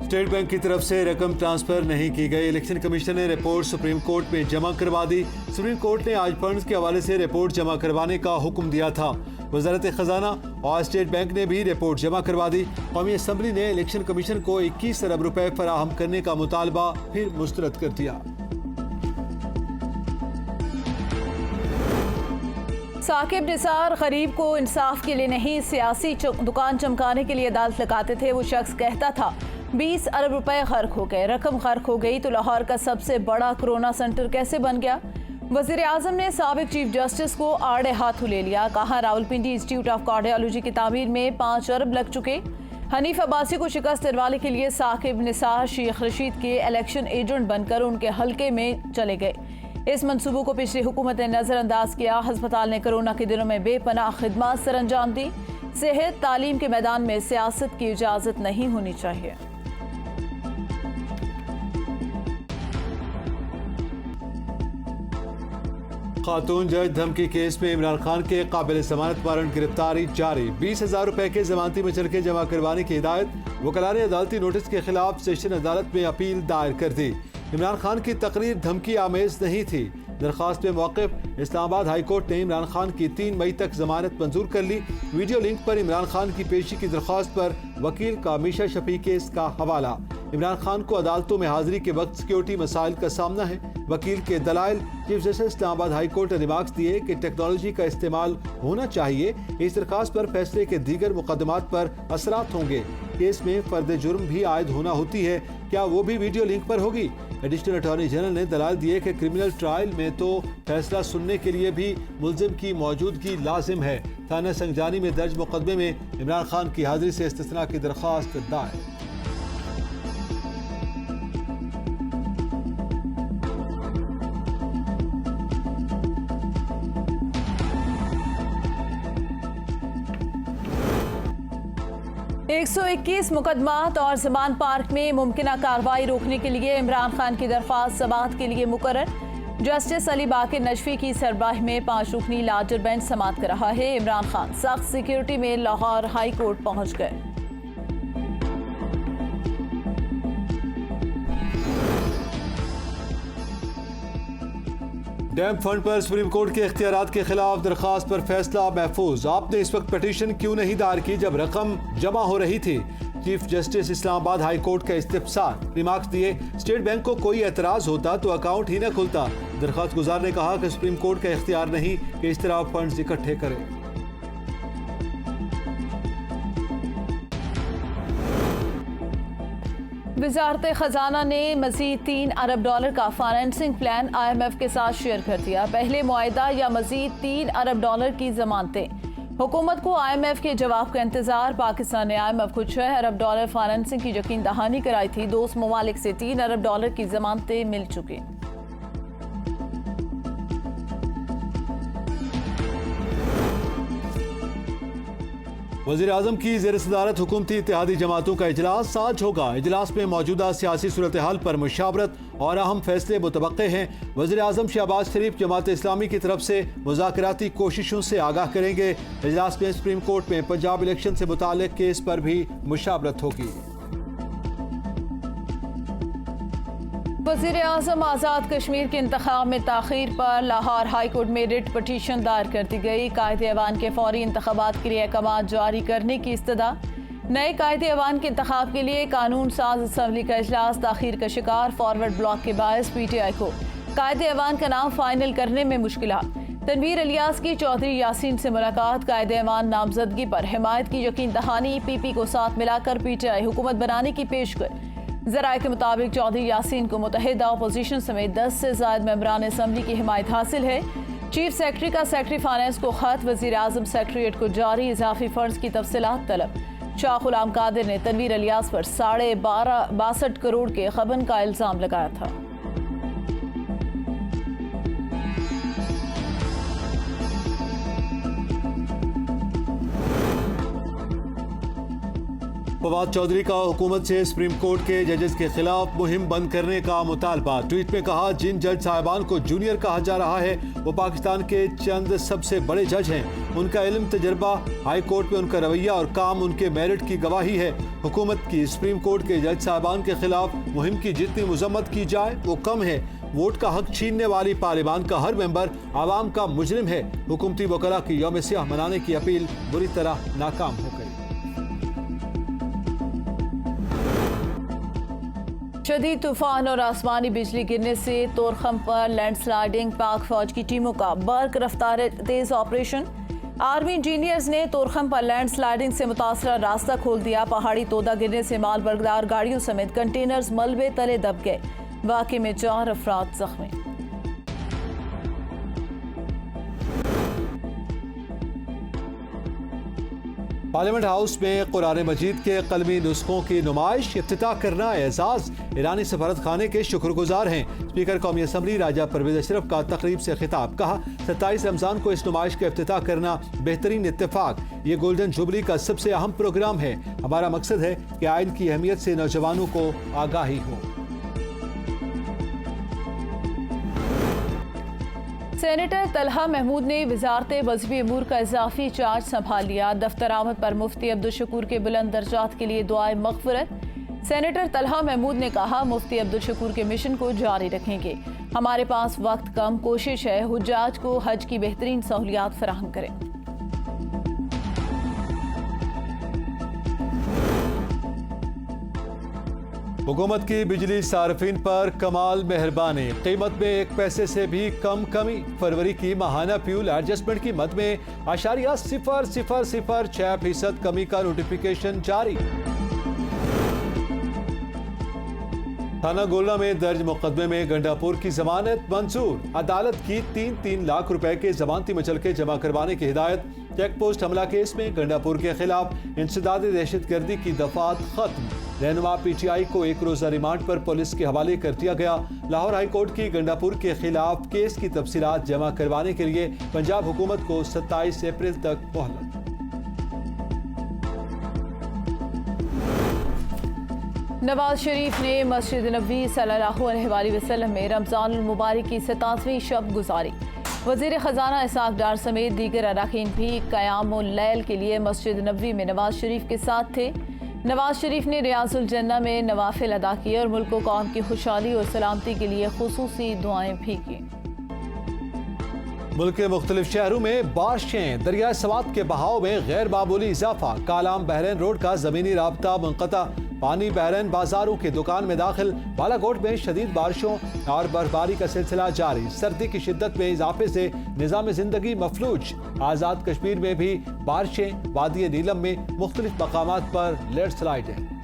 State bank की तरफ से रकम ट्रांसफर नहीं की गई। इलेक्शन कमीशन ने रिपोर्ट सुप्रीम कोर्ट में जमा करवा दी। सुप्रीम कोर्ट ने आज फंड्स के हवाले से रिपोर्ट जमा करवाने का हुक्म दिया था। वजारत खजाना और स्टेट बैंक ने भी रिपोर्ट जमा करवा दी। कौमी असम्बली ने इलेक्शन कमीशन को 21 अरब रुपए फराहम करने का मुतालबा फिर मुस्तरद कर दिया। साकिब निसार गरीब को इंसाफ के लिए नहीं, सियासी दुकान चमकाने के लिए अदालत लगाते थे। वो शख्स कहता था 20 अरब रुपए गर्क हो गए। रकम गर्क हो गई तो लाहौर का सबसे बड़ा कोरोना सेंटर कैसे बन गया? वजीर आजम ने साबिक चीफ जस्टिस को आड़े हाथों ले लिया। कहा रावलपिंडी इंस्टीट्यूट ऑफ कार्डियोलॉजी की तामीर में 5 अरब लग चुके। हनीफ अब्बासी को शिकस्त दिलवाने के लिए साकिब निसार शेख रशीद के इलेक्शन एजेंट बनकर उनके हल्के में चले गए। इस मंसूबों को पिछली हुकूमत ने नजरअंदाज किया। हस्पताल ने कोरोना के दिनों में बेपनाह खिदमत सर अंजाम दी। सेहत तालीम के मैदान में सियासत की इजाजत नहीं होनी चाहिए। खातून जज धमकी केस में इमरान खान के काबिल जमानत वारंट गिरफ्तारी जारी। 20,000 रुपए के जमानती मुचलके जमा करवाने की हिदायत। वकला ने अदालती नोटिस के खिलाफ सेशन अदालत में अपील दायर कर दी। इमरान खान की तकरीर धमकी आमेज नहीं थी। दरखास्त में मौक़िफ़। इस्लामाबाद हाई कोर्ट ने इमरान खान की 3 मई तक जमानत मंजूर कर ली। वीडियो लिंक पर इमरान खान की पेशी की दरखास्त पर वकील का मीशा शफी केस का हवाला। इमरान खान को अदालतों में हाजिरी के वक्त सिक्योरिटी मसाइल का सामना है। वकील के दलाइल। Chief Justice Islamabad High Court ने रिमार्क्स दिए कि टेक्नोलॉजी का इस्तेमाल होना चाहिए। इस दरखास्त पर फैसले के दीगर मुकदमात पर असरात होंगे। केस में फर्द जुर्म भी आयद होना होती है, क्या वो भी वीडियो लिंक पर होगी? एडिशनल अटॉर्नी जनरल ने दलाल दिए कि क्रिमिनल ट्रायल में तो फैसला सुनने के लिए भी मुल्जिम की मौजूदगी लाजिम है। थाना संगजानी में दर्ज मुकदमे में इमरान खान की हाजिरी से इस्तिस्ना की दरखास्त दायर। एक 121 मुकदमात और जमान पार्क में मुमकिन कार्रवाई रोकने के लिए इमरान खान की दरख्वास्त समाअत के लिए मुकर्रर। जस्टिस अली बाकिर नजफी की सरबराही में 5 रुकनी लार्जर बेंच समाअत कर रहा है। इमरान खान सख्त सिक्योरिटी में लाहौर हाई कोर्ट पहुंच गए। डैम फंड पर सुप्रीम कोर्ट के इख्तियारात के खिलाफ दरखास्त पर फैसला महफूज। आपने इस वक्त पिटीशन क्यों नहीं दायर की जब रकम जमा हो रही थी? Chief Justice Islamabad High court का इस्तिफसार। रिमार्क्स दिए स्टेट बैंक को कोई एतराज होता तो अकाउंट ही न खुलता। दरखास्त गुजार ने कहा कि सुप्रीम कोर्ट का इख्तियार नहीं कि इस तरह फंड्स इकट्ठे करे। वजारत खजाना ने मजीद 3 अरब डॉलर का फाइनेंसिंग प्लान IMF के साथ शेयर कर दिया। पहले मुआहिदा या मजीद 3 अरब डॉलर की जमानतें। हुकूमत को IMF के जवाब का इंतजार। पाकिस्तान ने IMF को 6 अरब डॉलर फाइनेंसिंग की यकीन दहानी कराई थी। दोस्त ममालिक से 3 अरब डॉलर की जमानतें मिल चुकी। वज़ीर आज़म की ज़ेर सदारत हुकूमती इत्तेहादी जमातों का इजलास आज होगा। इजलास में मौजूदा सियासी सूरत हाल पर मुशावरत और अहम फैसले मुतवक्के हैं। वज़ीर आज़म शहबाज शरीफ जमात इस्लामी की तरफ से मुज़ाकराती कोशिशों से आगाह करेंगे। इजलास में सुप्रीम कोर्ट में पंजाब इलेक्शन से मुताल्लिक़ केस पर भी मुशावरत होगी। वज़ीर आज़म आज़ाद कश्मीर के इंतखाब में ताख़ीर पर लाहौर हाई कोर्ट में रिट पटिशन दायर कर दी गई। कायदे ऐवान के फौरी इंतखाबात के लिए अहकाम जारी करने की इस्तदा। नए कायदे ऐवान के इंतखाब के लिए कानून साज असम्बली का इजलास ताख़ीर का शिकार। फॉरवर्ड ब्लॉक के बायस PTI को कायदे ऐवान का नाम फाइनल करने में मुश्किलात। तनवीर इलियास की चौधरी यासीन से मुलाकात। कायदे ऐवान नामजदगी पर हिमायत की यकीन दहानी। PP को साथ मिलाकर PTI हुकूमत बनाने की पेशकश। ज़राए के मुताबिक चौधरी यासीन को मुतहिदा अपोजिशन समेत 10 से ज़ायद मेंबरान असम्बली की हिमायत हासिल है। चीफ सेक्रेटरी का सेक्रेटरी फाइनेंस को खत। वज़ीर आज़म सेक्रेटरीट को जारी इजाफी फंड्स की तफसीलात तलब। शाह गुलाम कादिर ने तनवीर इलियास पर 62 करोड़ के ग़बन का इल्ज़ाम लगाया था। फवाद चौधरी का हुकूमत से सुप्रीम कोर्ट के जजेस के खिलाफ मुहिम बंद करने का मुतालबा। ट्वीट में कहा, जिन जज साहिबान को जूनियर कहा जा रहा है वो पाकिस्तान के चंद सबसे बड़े जज हैं। उनका इल्म, तजर्बा, हाई कोर्ट में उनका रवैया और काम उनके मेरिट की गवाही है। हुकूमत की सुप्रीम कोर्ट के जज साहिबान के खिलाफ मुहिम की जितनी मजम्मत की जाए वो कम है। वोट का हक छीनने वाली पार्लियामान का हर मेंबर आवाम का मुजरिम है। हुकूमती वकला की यौम सियाह मनाने की अपील बुरी तरह नाकाम हो गई। शदीद तूफान और आसमानी बिजली गिरने से तोरखम पर लैंडस्लाइडिंग, पाक फौज की टीमों का बर्क रफ्तार तेज ऑपरेशन। आर्मी इंजीनियर्स ने तोरखम पर लैंडस्लाइडिंग से मुतासरा रास्ता खोल दिया। पहाड़ी तोदा गिरने से माल बरकदार गाड़ियों समेत कंटेनर्स मलबे तले दब गए। वाक़े में 4 अफराद जख्मी। पार्लियामेंट हाउस में कुरान मजीद के कलमी नुस्खों की नुमाइश, इफ्तिताह करना एजाज। ईरानी सफारत खाने के शुक्रगुजार हैं। स्पीकर कौमी असम्बली राजा परवेज अशरफ का तकरीब से खिताब। कहा, 27 रमजान को इस नुमाइश का इफ्तिताह करना बेहतरीन इत्तेफाक। ये गोल्डन जुबली का सबसे अहम प्रोग्राम है। हमारा मकसद है कि आइन की अहमियत से नौजवानों को आगाही हो। सेनेटर तलहा महमूद ने वजारत मजहबी अमूर का इजाफी चार्ज संभाल लिया। दफ्तर आमद पर मुफ्ती अब्दुल शकूर के बुलंद दर्जात के लिए दुआए मगफिरत। सेनेटर तलहा महमूद ने कहा, मुफ्ती अब्दुल शकूर के मिशन को जारी रखेंगे। हमारे पास वक्त कम, कोशिश है हुज्जाज को हज की बेहतरीन सहूलियात फराहम करें। हुकूमत की बिजली सार्फिन पर कमाल मेहरबानी। कीमत में 1 पैसे से भी कम कमी। फरवरी की माहाना फ्यूल एडजस्टमेंट कीमत में .0006% कमी का नोटिफिकेशन जारी। थाना गोला में दर्ज मुकदमे में गंडापुर की जमानत मंजूर। अदालत की 3-3 लाख रुपए के जमानती मुचलके जमा करवाने की हिदायत। चेक पोस्ट हमला केस में गंडापुर के खिलाफ इंसदाद दहशतगर्दी की दफात खत्म। रहनुमा PTI को 1 रोजा रिमांड पर पुलिस के हवाले कर दिया गया। लाहौर हाई कोर्ट की गंडापुर के खिलाफ केस की तफसीलात जमा करवाने के लिए पंजाब हुकूमत को 27 अप्रैल तक मोहलत। नवाज शरीफ ने मस्जिद नबवी सल्लल्लाहु अलैहि वसल्लम में रमजानुल मुबारक की 87वीं शब गुजारी। वजीर खजाना इसहाक डार समेत दीगर अरकान भी क़यामुल लैल के लिए मस्जिद नबवी में नवाज शरीफ के साथ थे। नवाज शरीफ ने रियाजुल जन्ना में नवाफिल अदा किए और मुल्क को कौम की खुशहाली और सलामती के लिए खुसूसी दुआएं भी की। मुल्क के मुख्तलिफ शहरों में बारिशें, दरिया सवात के बहाव में गैर मामूली इजाफा। कालाम बहरैन रोड का जमीनी राब्ता मुनक़ता। पानी बहरैन बाजारों के दुकान में दाखिल। बालाकोट में शदीद बारिशों और बर्फबारी का सिलसिला जारी। सर्दी की शिद्दत में इजाफे से निज़ाम जिंदगी मफलूज। आज़ाद कश्मीर में भी बारिशें। वादी नीलम में मुख्तलिफ मकामात पर लैंडस्लाइड है।